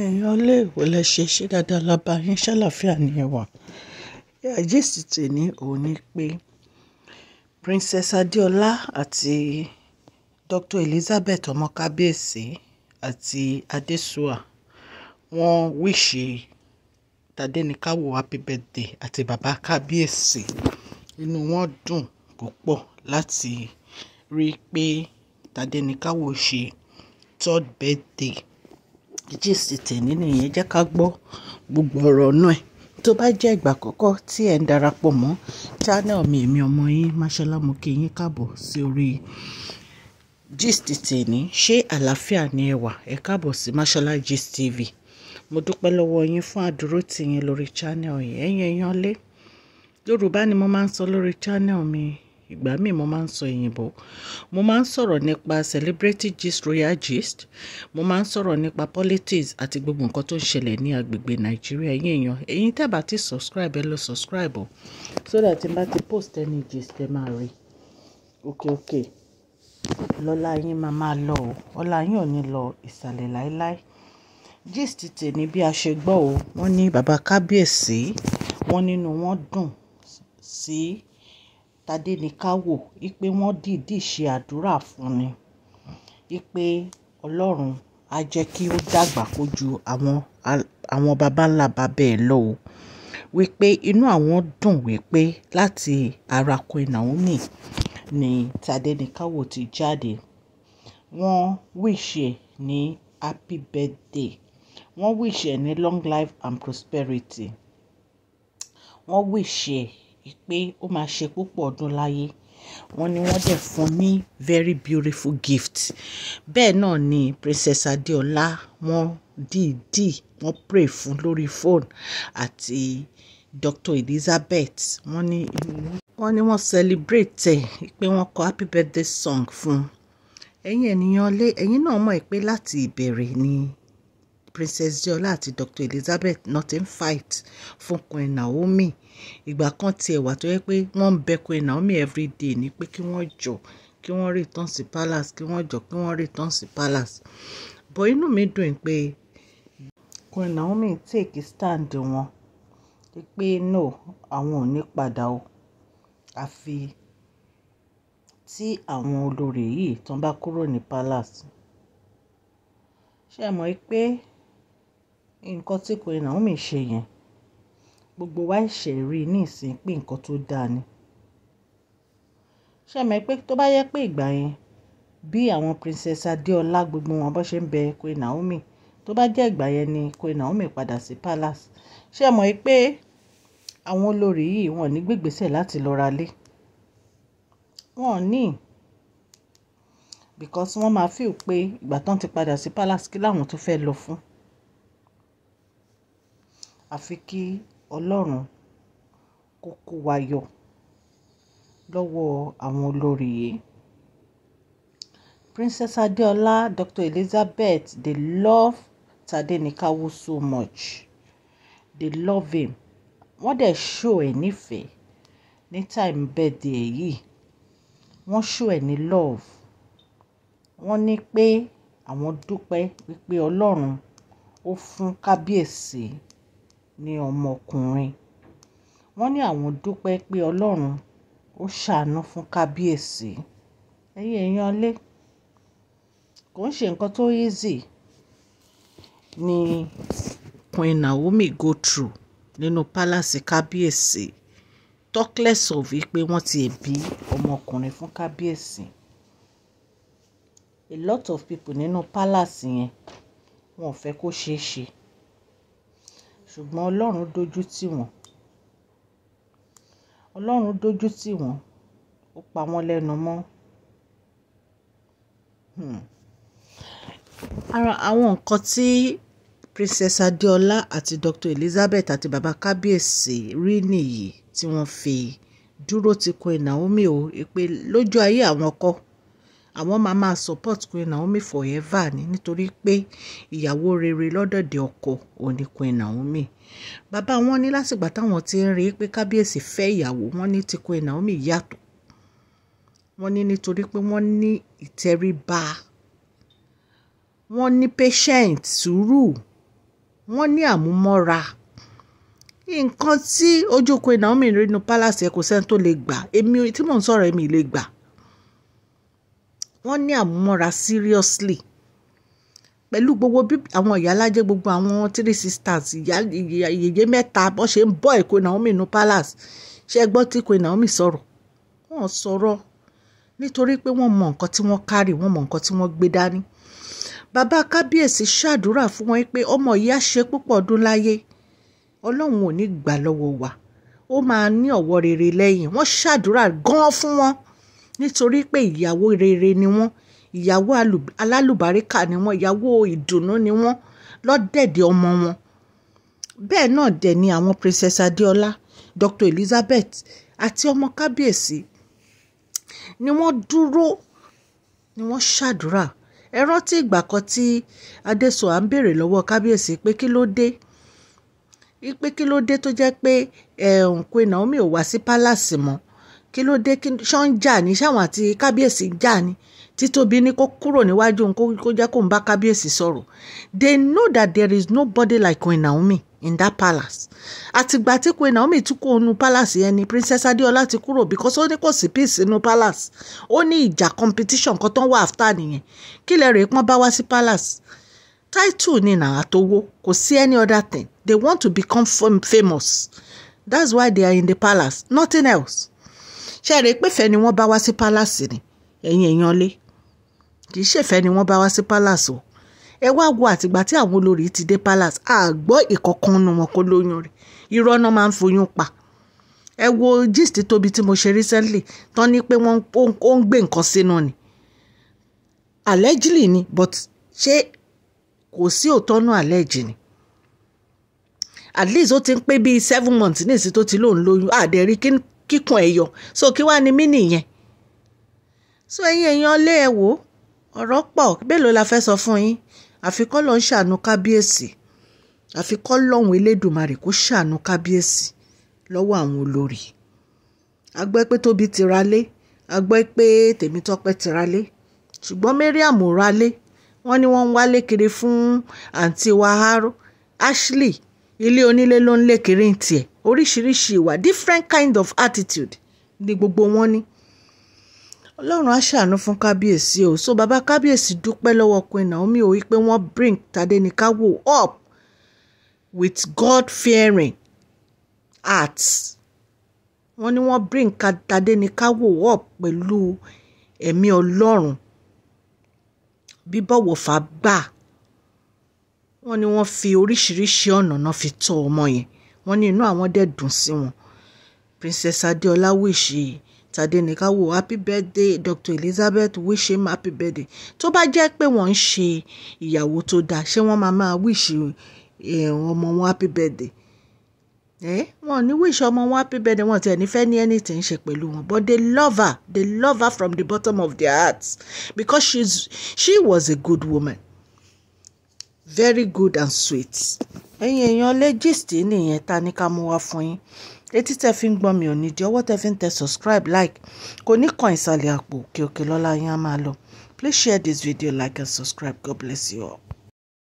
èèyàn lè wọlé ṣe dáadáa lábá yín ṣàlàáfíà ní ẹwà gist tèmi òun ni pé Princess Adeola àti Dr Elizabeth ọmọ kabiyesi àti Adesuwa wọ́n wíṣì Tadenikawo happy birthday àti bàbá kabiyesi. Inú wọn dùn púpọ̀ láti rí i pé Tadenikawo ṣe third birthday. Gist tèmi nìyẹn, jẹ́ ká gbọ́ gbogbo ọ̀rọ̀ náà. Tó bá jẹ́ ìgbà àkọ́kọ́ tí ẹ̀ ń darapọ̀ mọ́ channel mi, èmi ọmọ yín Mashola, mo kí yín káàbọ̀ sí orí gist tèmi. Ṣé àlàáfíà ni ẹ wà? Ẹ káàbọ̀ sí Mashola Gist TV. Mo dúpẹ́ lọ́wọ́ yín fún àdúrótì yín lórí channel yìí. Ẹ̀yin èèyàn lé, Yorùbá ni mo máa ń sọ lórí channel mi. Ìgbà míì mo máa ń sọ òyìnbó. Mo máa ń sọ̀rọ̀ nípa celebrity gist, royal gist. Mo máa ń sọ̀rọ̀ nípa politics àti gbogbo nǹkan tó ń ṣẹlẹ̀ ní agbègbè Nàìjíríà. Ẹ̀yin tẹ́ bá ti subscribe, ẹ lọ subscribe o, so that tí n bá ti post any gist ẹ máa rí. Okay. Lọ́lá yín máa lọ o. Ọlá yín ò ní lọ ìsàlẹ̀ láéláé. Gist tèmi bí a ṣe gbọ́ o, wọ́n ní bàbá kábíyèsí, wọ́n nínú wọn dùn sí Tadenikawo, ipe wọ́n dìídì ṣe àdúrà fún ni, ipe Ọlọ́run á jẹ́ kí ó dàgbà kó ju àwọn baba ńlá bàbá ẹ̀ lọ o. Wípé inú àwọn dùn wípé láti ara Queen Naomi ni Tadenikawo ti jáde. Wọ́n wish ẹ̀ ní happy birthday. Wọ́n wish ẹ̀ ní long life and prosperity. Wọ́n wish ẹ̀ pé ó máa ṣe púpọ̀ ọdún láyé. Wọ́n ní wọ́n dẹ̀ fún ní very beautiful gift. Bẹ́ẹ̀ náà ni Princess Adeola, wọ́n dìídì wọ́n pray fún lórí phone àti Dr Elizabeth. Wọ́n ní wọ́n celebrate ẹ̀ pé wọ́n kọ happy birthday song fún. Ẹ̀yin ènìyàn lé, ẹ̀yin náà mọ̀ pé láti ìbẹ̀rẹ̀ ni Princess Adeola àti Dr Elizabeth not in fight fún Queen Naomi. Ìgbà kan tiẹ̀ wà tó yẹ pé wọ́n ń bẹ Queen Naomi everyday ní pé kí wọ́n jọ kí wọ́n return sí palace, kí wọ́n jọ kí wọ́n return sí palace. But inú mi dùn pé Queen Naomi take stand wọn pé no, àwọn ò ní padà o, àfi tí àwọn olórí yìí tán bá kúrò ní palace. Ṣé ẹ mọ̀ pé nǹkan tí Queen Naomi ṣe yẹn, gbogbo wa ṣe rí ní ìsìn pé nǹkan tó dáa ni. Ṣé ẹ mọ̀ pé tó bá yẹ pé ìgbà yẹn bí àwọn Princess Adeola gbogbo wọn bó ṣe ń bẹ Queen Naomi, tó bá jẹ́ ìgbà yẹn ni Queen Naomi padà sí palace, ṣé ẹ mọ̀ pé àwọn olórí yìí wọn ò ní gbégbèsè láti lọ ra lé. Wọn ò ní, because wọ́n máa feel pé ìgbà tán ti padà sí palace kí láwọn tó fẹ́ lọ fún. Àfi kí Ọlọ́run kó kó wa yọ lọ́wọ́ àwọn olórí yìí. Princess Adeola, Dr Elizabeth, they love Tadenikawo so much. They love him. Wọ́n dẹ̀ show ẹ̀ nífẹ̀ẹ́ ní time birthday yìí. Wọ́n show ẹ̀ ní love. Wọ́n ní pé àwọn dúpẹ́ wípé Ọlọ́run ó fún kábíyèsí ní ọmọkùnrin. Wọ́n ní àwọn dúpẹ́ pé Ọlọ́run ó ṣàánú fún kábíyèsí. Ẹ̀yin èèyàn lé, kò ń ṣe nǹkan tó easy ni Queen Naomi go through nínú palace kábíyèsí, talk less of pé wọ́n ti bí ọmọkùnrin fún kábíyèsí. A lot of people nínú palace yẹn wọn ò fẹ́ kó ṣeé ṣe, ṣùgbọ́n Ọlọ́run dójú tì wọ́n. Ọlọ́run dójú tì wọ́n, ó pa wọ́n lẹ́nu mọ́. Ara àwọn nǹkan tí Princess Adeola àti Dr Elizabeth àti bàbá kábíyèsí rí nìyí tí wọ́n fi dúró ti Queen Naomi o, pé lójú ayé àwọn kọ́, àwọn máa support Queen Naomi forever ni, nítorí pé ìyàwó rere lọ́dọ̀dẹ̀ ọkọ òní Queen Naomi. Bàbá wọn ní lásìgbà táwọn ti ń rí pé kábíyèsí fẹ́ ìyàwó, wọ́n ní ti Queen Naomi yàtọ̀. Wọ́n ní nítorí pé wọ́n ní ìtẹríba, wọ́n ní patient, sùúrù, wọ́n ní àmúmọ́ra nǹkan tí ojú Queen Naomi rí nínú palace kò sẹ́ni tó lè gbà èmi tí mò ń sọ̀rọ̀ èmi lè gbà wọ́n ní àmúmọ́ra seriously pẹ̀lú gbogbo bí àwọn ìyálájẹ́ gbogbo àwọn 3 sisters ìyèyé mẹ́ta bó ṣe ń bọ́ Queen Naomi nínú palace ṣé ẹ gbọ́ tí Queen Naomi sọ̀rọ̀ wọ́n sọ̀rọ̀ nítorí pé wọ́n mọ nǹkan tí wọ́n kárì wọ́n mọ nǹkan tí wọ́n gbé dání bàbá kábíyèsí ṣàdúrà fún wọn pé ọmọ yìí á ṣe púpọ̀ ọdún láyé ọlọ́run ò ní gbà lọ́wọ́ wa ó máa ní ọ̀wọ́ rere lẹ́yìn wọ́n ṣàdúrà gan-an fún wọn nítorí pé ìyàwó rere ni wọ́n ìyàwó alálùbáríkà ni wọ́n ìyàwó ìdùnnú ni wọ́n lọ́dẹ̀dẹ̀ ọmọ wọn bẹ́ẹ̀ náà dẹ̀ ni àwọn Princess Adeola Dr Elizabeth àti ọmọ kábíyèsí ni wọ́n dúró ni wọ́n ṣàdúrà ẹ rántí ìgbà kan tí Adéṣọ̀á ń béèrè lọ́wọ́ kábíyèsí pé kí ló dé tó jẹ́ pé Queen Naomi ò wá sí pálásì mọ́ kí ló dé ṣọ́ ń jà ní ṣáwọn àti kábíyèsí ń jà ní títóbi ní kó kúrò níwájú òun kó jẹ́ kó ń bá kábíyèsí sọ̀rọ̀ they know that there is nobody like Queen Naomi in that palace àtìgbà tí Queen Naomi tún kó nu palace yẹn ni Princess Adeola ti kúrò because ó ní kò sí peace inú palace ó ní ìjà competition kan tó ń wà after nìyẹn kí lẹ rèé pọ́n bá wá sí palace title ni nà àtowó kò sí any other thing they want to become famous that's why they are in the palace nothing else ṣe rèé pé fẹ́ ni wọ́n bá wá sí palace ni ẹ̀yin èèyàn lé kì í ṣèfẹ́ ni wọ́n bá wá sí palace o ẹ wá wo àtìgbà tí àwọn olórí ti dé palace àgbọ́ ìkọ̀kan nu wọn kó lóyún rẹ̀ irọ́ náà máa ń foyún pa ẹ wo gist tóbi tí mo ṣe recently tán ní pé wọ́n ń gbé nǹkan sínú ni allegedly ni but ṣé kò sí òótọ́ náà allege ni at least ó ti ń pé bíi 7 months ní ìsìn tó ti lóun lóyún àdẹ̀rí kíkùn ẹ̀ yọ so kí wàá ní mí nìyẹn so ẹ̀yin èèyàn lé ẹ wò ọ̀rọ̀ pọ̀ bélòó la fẹ́ sọ fún yín àfikọ́ ló ń ṣàánú kábíyèsí àfikọ́ lọ́hùn elédùmarè kó ṣàánú kábíyèsí lọ́wọ́ àwọn olórí a gbọ́ pé tóbi ti ralé a gbọ́ pé tèmítọ́pẹ́ ti ralé ṣùgbọ́n mariam ò ralé wọ́n ní wọ́n ń wálé kiri fún àǹtí waharo ashley ilé onílé ló ń lé kiri ń tiẹ̀ oríṣiríṣi ìwà different kind of attitude ni gbogbo wọn ní ọlọ́run á ṣàánú fún kábíyèsí o so bàbá kábíyèsí dúpẹ́ lọ́wọ́ Queen Naomi o wípé wọ́n bring Tadenikawo up with God-fearing hearts wọ́n ní wọ́n bring Tadenikawo up pẹ̀lú ẹ̀mí ọlọ́run bíbọ̀wọ̀ fà gbà wọ́n ní wọ́n fi oríṣiríṣi ọ̀nà náà fi tọ́ ọmọ yẹn wọ́n ní inú àwọn dẹ̀ dùn sí wọn Princess Adeola wish Tadenikawo happy birthday Dr Elizabeth wish him happy birthday tó bá jẹ́ pé wọ́n ń ṣe ìyàwó tó dáa ṣé wọ́n máa wish ọmọ wọn happy birthday wọ́n ní wish ọmọ wọn happy birthday wọ́n tiẹ̀ ní fẹ́ ní anything ṣe pẹ̀lú wọn but they love her from the bottom of their hearts because she was a good woman very good and sweet ẹ̀yin èèyàn lé gist nìyẹn ta ní ká mú wá fún yín etí tẹ́ fi ń gbọ́ mi ò ní di ọwọ́ tẹ́ fi ń tẹ subscribe like kò ní kan ìsàlẹ̀ àpò òkè lọ́la yín á máa lọ please share this video like and subscribe God bless you all.